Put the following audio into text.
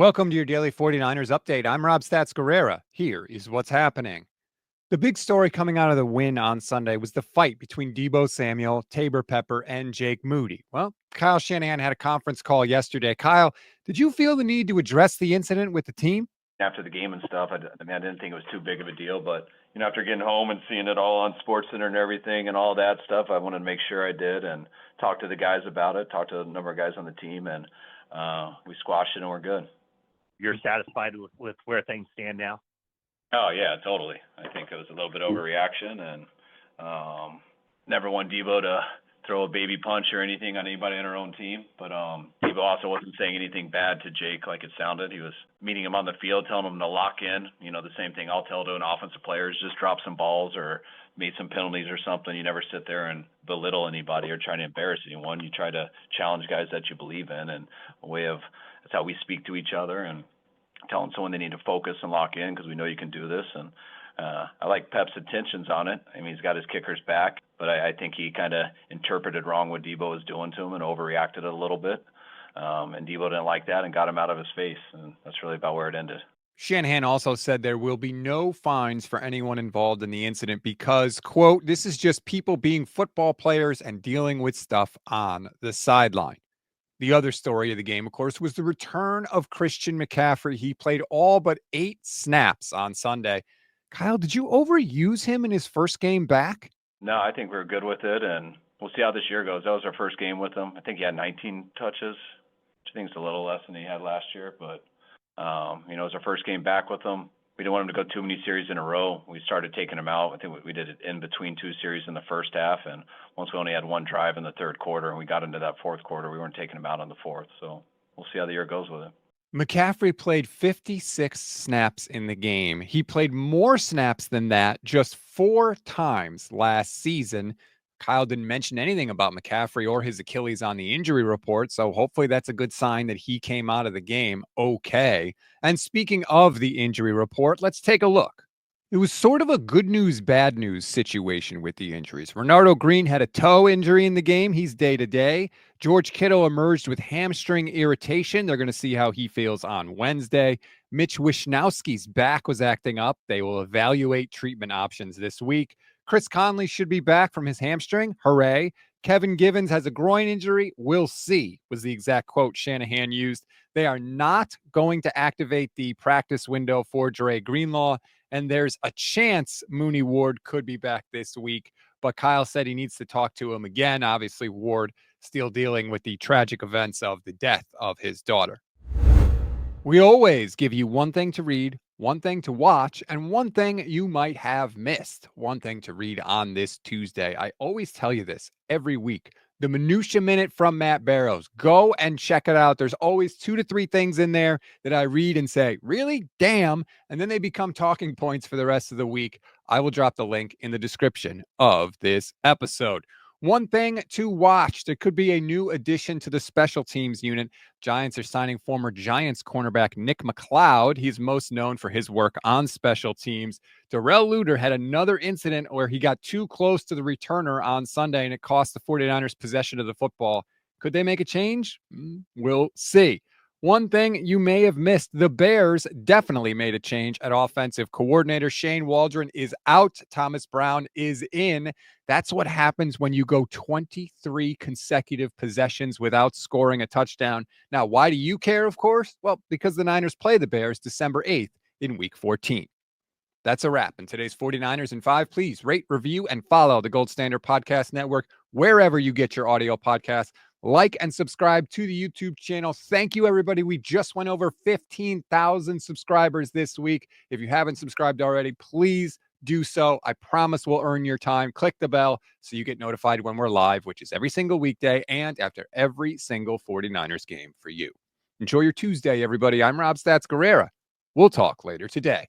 Welcome to your daily 49ers update. I'm Rob Stats Guerrera. Here is what's happening. The big story coming out of the win on Sunday was the fight between Deebo Samuel, Taybor Pepper, and Jake Moody. Well, Kyle Shanahan had a conference call yesterday. Kyle, did you feel the need to address the incident with the team? After the game and stuff, I didn't think it was too big of a deal, but after getting home and seeing it all on SportsCenter and everything and all that stuff, I wanted to make sure I did and talk to the guys about it, talk to a number of guys on the team, and we squashed it and we're good. You're satisfied with where things stand now? Oh yeah, totally. I think it was a little bit overreaction, and never want Deebo to throw a baby punch or anything on anybody on our own team. But Deebo also wasn't saying anything bad to Jake like it sounded. He was meeting him on the field, telling him to lock in. The same thing I'll tell to an offensive player is just drop some balls or made some penalties or something. You never sit there and belittle anybody or try to embarrass anyone. You try to challenge guys that you believe in, and that's how we speak to each other and telling someone they need to focus and lock in because we know you can do this. And I like Pep's intentions on it. I mean, he's got his kickers back, but I think he kind of interpreted wrong what Deebo was doing to him and overreacted a little bit. And Deebo didn't like that and got him out of his face. And that's really about where it ended. Shanahan also said there will be no fines for anyone involved in the incident because, quote, this is just people being football players and dealing with stuff on the sideline. The other story of the game, of course, was the return of Christian McCaffrey. He played all but 8 snaps on Sunday. Kyle, did you overuse him in his first game back? No, I think we're good with it, and we'll see how this year goes. That was our first game with him. I think he had 19 touches, which I think is a little less than he had last year. But, it was our first game back with him. We didn't want him to go too many series in a row. We started taking him out. I think we did it in between 2 series in the first half, and once we only had 1 drive in the third quarter, and we got into that fourth quarter, we weren't taking him out on the fourth. So we'll see how the year goes with him. McCaffrey played 56 snaps in the game. He played more snaps than that just 4 times last season. Kyle didn't mention anything about McCaffrey or his Achilles on the injury report, so hopefully that's a good sign that he came out of the game okay. And speaking of the injury report, let's take a look. It was sort of a good news, bad news situation with the injuries. Renardo Green had a toe injury in the game. He's day-to-day. George Kittle emerged with hamstring irritation. They're going to see how he feels on Wednesday. Mitch Wishnowski's back was acting up. They will evaluate treatment options this week. Chris Conley should be back from his hamstring. Hooray. Kevin Givens has a groin injury. We'll see, was the exact quote Shanahan used. They are not going to activate the practice window for Dre Greenlaw, and there's a chance Mooney Ward could be back this week. But Kyle said he needs to talk to him again. Obviously, Ward still dealing with the tragic events of the death of his daughter. We always give you one thing to read, one thing to watch, and one thing you might have missed. One thing to read on this Tuesday. I always tell you this every week. The Minutia Minute from Matt Barrows. Go and check it out. There's always 2 to 3 things in there that I read and say, really? Damn. And then they become talking points for the rest of the week. I will drop the link in the description of this episode. One thing to watch. There could be a new addition to the special teams unit. Giants are signing former Giants cornerback Nick McLeod. He's most known for his work on special teams. Darrell Luter had another incident where he got too close to the returner on Sunday, and it cost the 49ers possession of the football. Could they make a change? We'll see. One thing you may have missed, the Bears definitely made a change at offensive coordinator. Shane Waldron is out. Thomas Brown is in. That's what happens when you go 23 consecutive possessions without scoring a touchdown. Now, why do you care, of course? Well, because the Niners play the Bears December 8th in Week 14. That's a wrap. In today's 49ers in 5, please rate, review, and follow the Gold Standard Podcast Network wherever you get your audio podcasts. Like and subscribe to the YouTube channel. Thank you, everybody. We just went over 15,000 subscribers this week. If you haven't subscribed already, please do so. I promise we'll earn your time. Click the bell so you get notified when we're live, which is every single weekday and after every single 49ers game for you. Enjoy your Tuesday, everybody. I'm Rob Stats Guerrera. We'll talk later today.